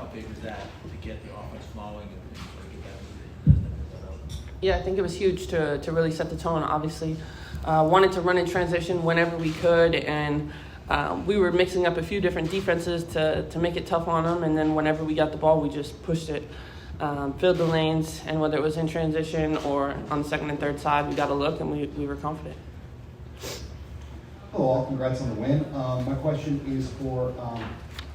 how big is that to get the offense flowing and sort of get that moving? Yeah, I think it was huge to really set the tone. Obviously, wanted to run in transition whenever we could, and we were mixing up a few different defenses to make it tough on them. And then whenever we got the ball, we just pushed it, filled the lanes, and whether it was in transition or on the second and third side, we got a look and we were confident. Hello, all. Congrats on the win. My question is for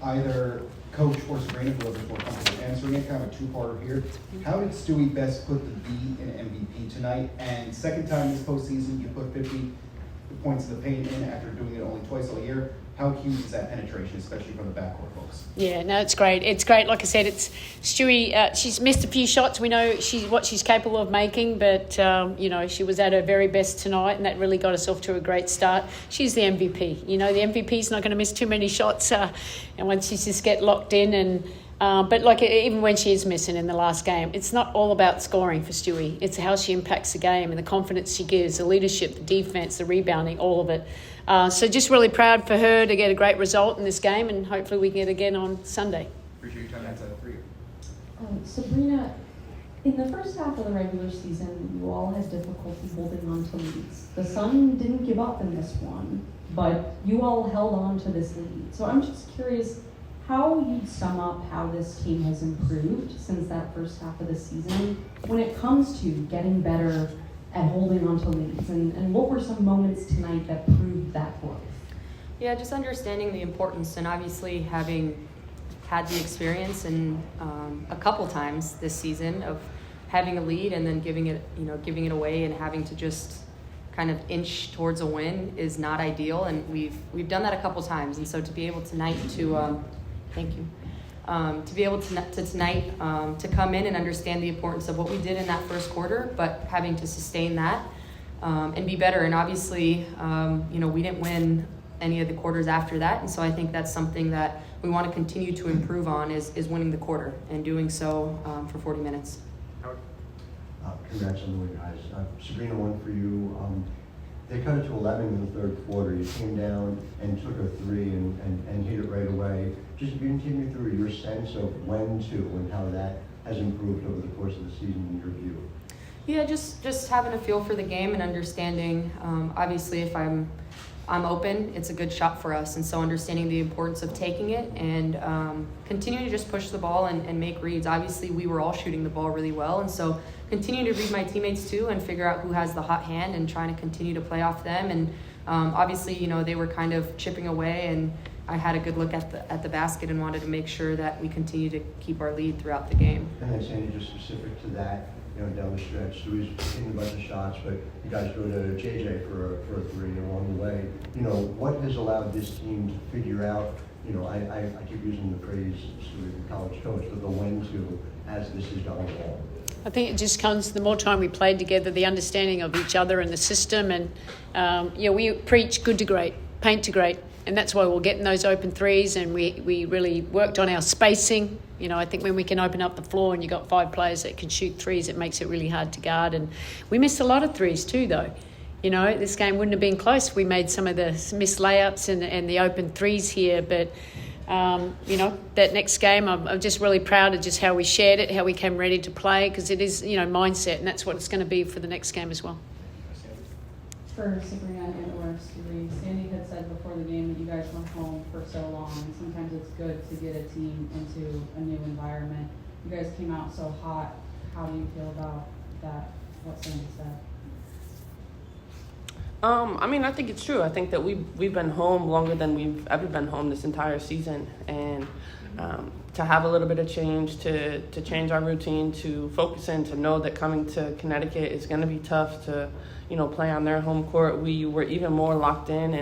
either Coach or Sabrina, whoever's more comfortable answering it. Kind of a two-parter here. How did Stewie best put the B in MVP tonight? And second time this postseason, you put 50 points in the paint in after doing it only twice all year. How huge is that penetration, especially from the backcourt folks? Yeah, no, it's great. It's great. Like I said, it's Stewie. She's missed a few shots. We know what she's capable of making, but she was at her very best tonight, and that really got us off to a great start. She's the MVP. The MVP's not going to miss too many shots, and once she just get locked in and. But even when she is missing in the last game, it's not all about scoring for Stewie. It's how she impacts the game and the confidence she gives, the leadership, the defense, the rebounding, all of it. So just really proud for her to get a great result in this game, and hopefully we get it again on Sunday. Appreciate your time. That's for you. Sabrina, in the first half of the regular season, you all had difficulty holding on to leads. The Sun didn't give up in this one, but you all held on to this lead. So I'm just curious how you'd sum up how this team has improved since that first half of the season when it comes to getting better at holding on to leads, and what were some moments tonight that proved that growth? Yeah, just understanding the importance, and obviously having had the experience and a couple times this season of having a lead and then giving it away and having to just kind of inch towards a win is not ideal, and we've done that a couple times, and so to be able tonight to thank you. To be able to tonight to come in and understand the importance of what we did in that first quarter, but having to sustain that and be better. And obviously, we didn't win any of the quarters after that, and so I think that's something that we want to continue to improve on is winning the quarter and doing so for 40 minutes. Congrats on the win, guys. Sabrina, one for you. They cut it to 11 in the third quarter. You came down and took a three and hit it right away. Just continue through your sense of when to and how that has improved over the course of the season in your view. Yeah, just having a feel for the game and understanding. Obviously, if I'm open, it's a good shot for us, and so understanding the importance of taking it and continuing to just push the ball and make reads. Obviously, we were all shooting the ball really well, and so continuing to read my teammates too and figure out who has the hot hand and trying to continue to play off them. And obviously, they were kind of chipping away, and I had a good look at the basket and wanted to make sure that we continue to keep our lead throughout the game. And then Sandy, just specific to that, down the stretch, Stewie's hitting a bunch of shots, but you guys go to JJ for a three along the way. What has allowed this team to figure out, I keep using the phrase Stewie, the college coach, but the when to as this has gone along? I think it just comes the more time we played together, the understanding of each other and the system. And, we preach good to great, paint to great. And that's why we're getting those open threes. And we really worked on our spacing. I think when we can open up the floor and you've got 5 players that can shoot threes, it makes it really hard to guard. And we missed a lot of threes too, though. This game wouldn't have been close. We made some of the missed layups and the open threes here. But, that next game, I'm just really proud of just how we shared it, how we came ready to play, because it is, mindset, and that's what it's going to be for the next game as well. For Sabrina and/or Stewie, Sandy had said before the game that you guys went home for so long, and sometimes it's good to get a team into a new environment. You guys came out so hot. How do you feel about that, what Sandy said? I think it's true. I think that we've been home longer than we've ever been home this entire season, and to have a little bit of change, to change our routine, to focus in, to know that coming to Connecticut is going to be tough, to play on their home court. We were even more locked in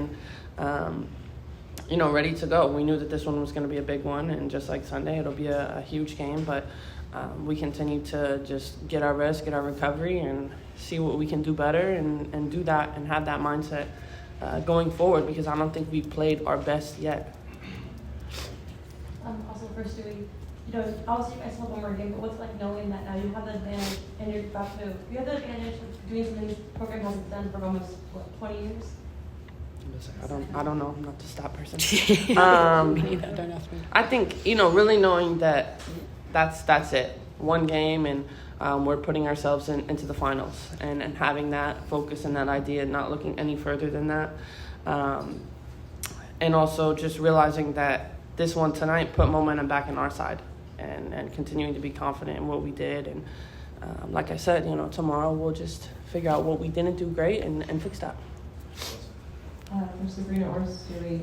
and ready to go. We knew that this one was going to be a big one, and just like Sunday, it'll be a huge game. But we continue to just get our rest, get our recovery, and see what we can do better and do that and have that mindset going forward, because I don't think we've played our best yet. Also for Stewie, obviously you guys have one more game, but what's it like knowing that now you have the advantage and you're about to, you have the advantage of doing something this program hasn't done for almost, 20 years? I don't know. I'm not the stat person. Me neither, don't ask me. I think, really knowing that that's it. One game, and we're putting ourselves into the finals, and having that focus and that idea, not looking any further than that. And also just realizing that this one tonight put momentum back in our side, and continuing to be confident in what we did. And like I said, tomorrow we'll just figure out what we didn't do great and fix that. For Sabrina or Stewie,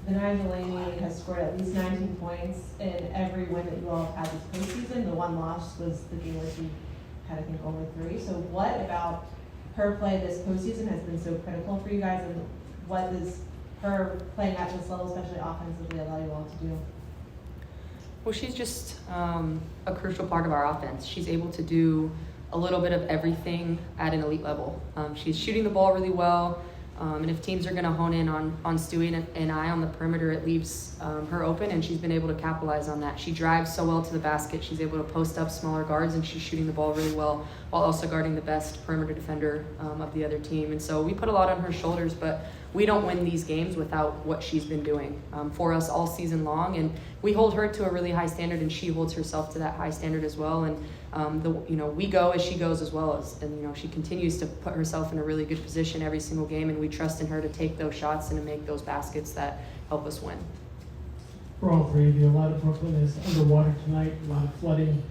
Breanna Stewart has scored at least 19 points in every win that you all have had this postseason. The one loss was the game where she had, I think, only 3. So what about her play this postseason has been so critical for you guys, and what does her playing at this level, especially offensively, allow you all to do? Well, she's just a crucial part of our offense. She's able to do a little bit of everything at an elite level. She's shooting the ball really well. And if teams are going to hone in on Stewie and I on the perimeter, it leaves her open, and she's been able to capitalize on that. She drives so well to the basket. She's able to post up smaller guards, and she's shooting the ball really well while also guarding the best perimeter defender of the other team. And so we put a lot on her shoulders, but we don't win these games without what she's been doing for us all season long. And we hold her to a really high standard, and she holds herself to that high standard as well. And we go as she goes as well as, and she continues to put herself in a really good position every single game, and we trust in her to take those shots and to make those baskets that help us win. For all three of you, a lot of Brooklyn is underwater tonight, a lot of flooding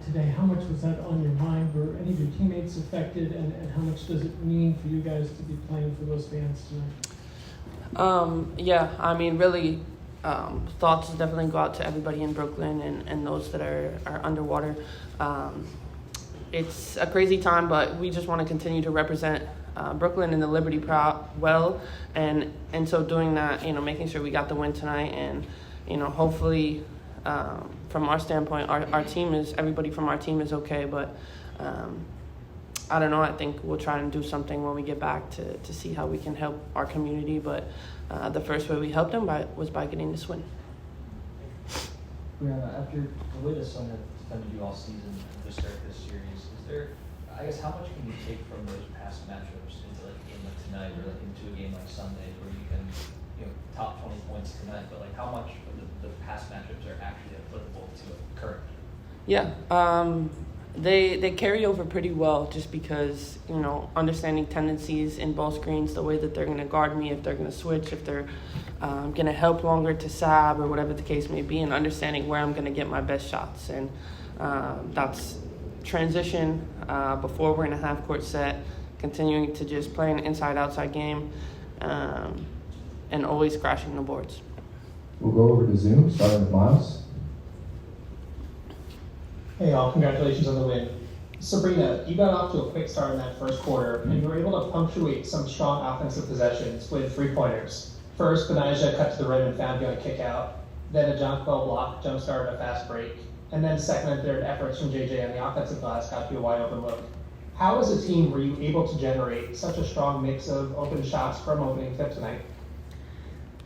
today. How much was that on your mind? Were any of your teammates affected, and how much does it mean for you guys to be playing for those fans tonight? Really, thoughts definitely go out to everybody in Brooklyn and those that are underwater. It's a crazy time, but we just want to continue to represent Brooklyn and the Liberty well, and so doing that, making sure we got the win tonight, and hopefully from our standpoint, our team is, everybody from our team is okay, but I don't know, I think we'll try and do something when we get back to see how we can help our community, but the first way we helped them was by getting this win. Breanna, after the way the Sun have defended you all season to start this series, is there, I guess, how much can you take from those past matchups into like a game like tonight, or like into a game like Sunday, where you can, top 20 points tonight, but like how much of the past matchups are actually applicable to a current? Yeah, they carry over pretty well, just because, understanding tendencies in ball screens, the way that they're going to guard me, if they're going to switch, if they're going to help longer to Sab, or whatever the case may be, and understanding where I'm going to get my best shots. And that's transition before we're in a half-court set, continuing to just play an inside-outside game, and always crashing the boards. We'll go over to Zoom, starting with Miles. Hey all, congratulations on the win. Sabrina, you got off to a quick start in that first quarter, and you were able to punctuate some strong offensive possessions with 3-pointers. First, Breanna cut to the rim and found you on a kick out. Then a Jonquil block jump-started a fast break. And then second and third efforts from JJ on the offensive glass got you a wide open look. How as a team were you able to generate such a strong mix of open shots from opening tip tonight?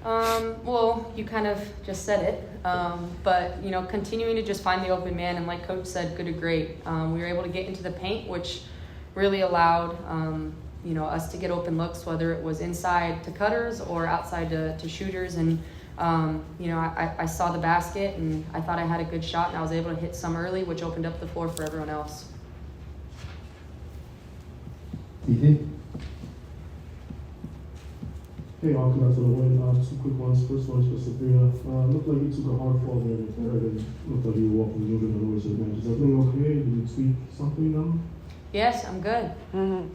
Well, you kind of just said it, but continuing to just find the open man, and like Coach said, good to great. We were able to get into the paint, which really allowed us to get open looks, whether it was inside to cutters or outside to shooters. And I saw the basket, and I thought I had a good shot, and I was able to hit some early, which opened up the floor for everyone else. Hey, all, congrats on the win. 2 quick ones. First one's for Sabrina. Looked like you took a hard fall there in the third, and looked like you were walking moving on the way to the bench. Is everything okay? Did you tweak something now? Yes, I'm good. Mm-hmm.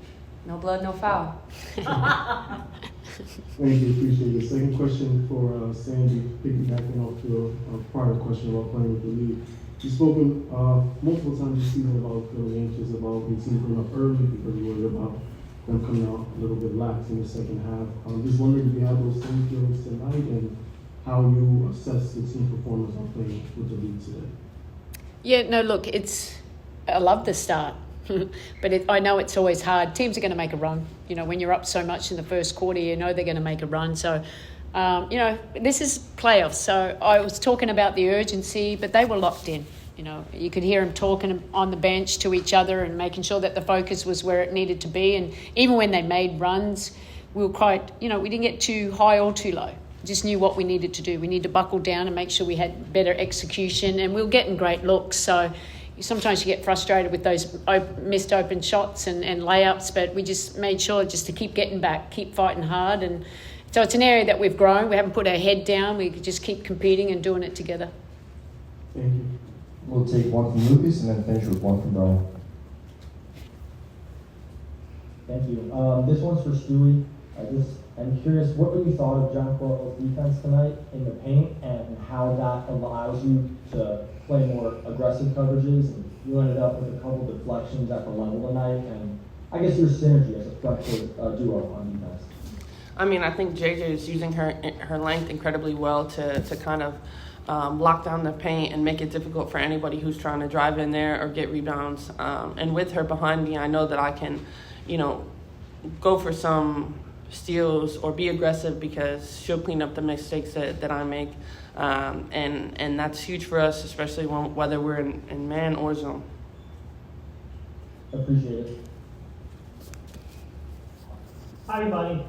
No blood, no foul. Thank you, appreciate it. Second question for Sandy, piggybacking off your prior question about playing with the league. You've spoken multiple times this season about feeling anxious about your team coming up early because you're worried about them coming out a little bit lax in the second half. I'm just wondering if you have those same feelings tonight, and how you assess the team performance on playing with the league today. Yeah, no, look, I love the start. But I know it's always hard. Teams are going to make a run. When you're up so much in the first quarter, they're going to make a run. So, this is playoffs. So I was talking about the urgency, but they were locked in. You could hear them talking on the bench to each other and making sure that the focus was where it needed to be. And even when they made runs, we were quite, we didn't get too high or too low. Just knew what we needed to do. We need to buckle down and make sure we had better execution, and we were getting great looks. So sometimes you get frustrated with those missed open shots and layups, but we just made sure just to keep getting back, keep fighting hard. And so it's an area that we've grown. We haven't put our head down. We just keep competing and doing it together. Thank you. We'll take one from Lucas and then finish with one from Brian. Thank you. This one's for Stewie. I'm curious, what really you thought of John Coral's defense tonight in the paint and how that allows you to play more aggressive coverages? And you ended up with a couple deflections at the level tonight, and I guess your synergy as a flexible duo on defense. I mean, I think JJ is using her length incredibly well to kind of lock down the paint and make it difficult for anybody who's trying to drive in there or get rebounds. And with her behind me, I know that I can, go for some steals or be aggressive because she'll clean up the mistakes that I make. And that's huge for us, especially whether we're in man or zone. Appreciate it. Hi everybody,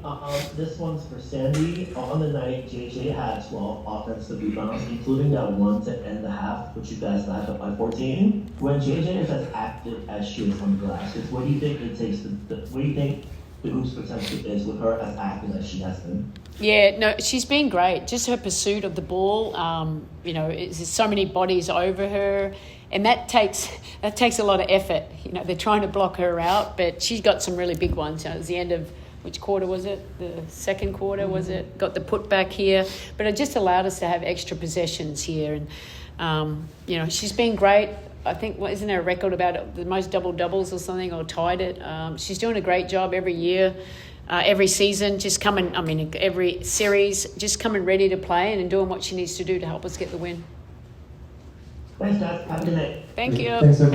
this one's for Sandy. On the night, JJ had 12 offensive rebounds, including that one to end the half, which you guys lapped up by 14. When JJ is as active as she is on the glass, what do you think it takes what do you think the Hoops potential is with her as active as she has been? Yeah, no, she's been great. Just her pursuit of the ball, there's so many bodies over her, and that takes a lot of effort. They're trying to block her out, but she's got some really big ones. It was the end of, which quarter was it? The second quarter, was it? Got the putback here. But it just allowed us to have extra possessions here. And, she's been great. I think, isn't there a record about it, the most double-doubles or something, or tied it? She's doing a great job every year, every season, every series, just coming ready to play and doing what she needs to do to help us get the win. Thanks, guys. Have a good night. Thank you. Thanks, everyone.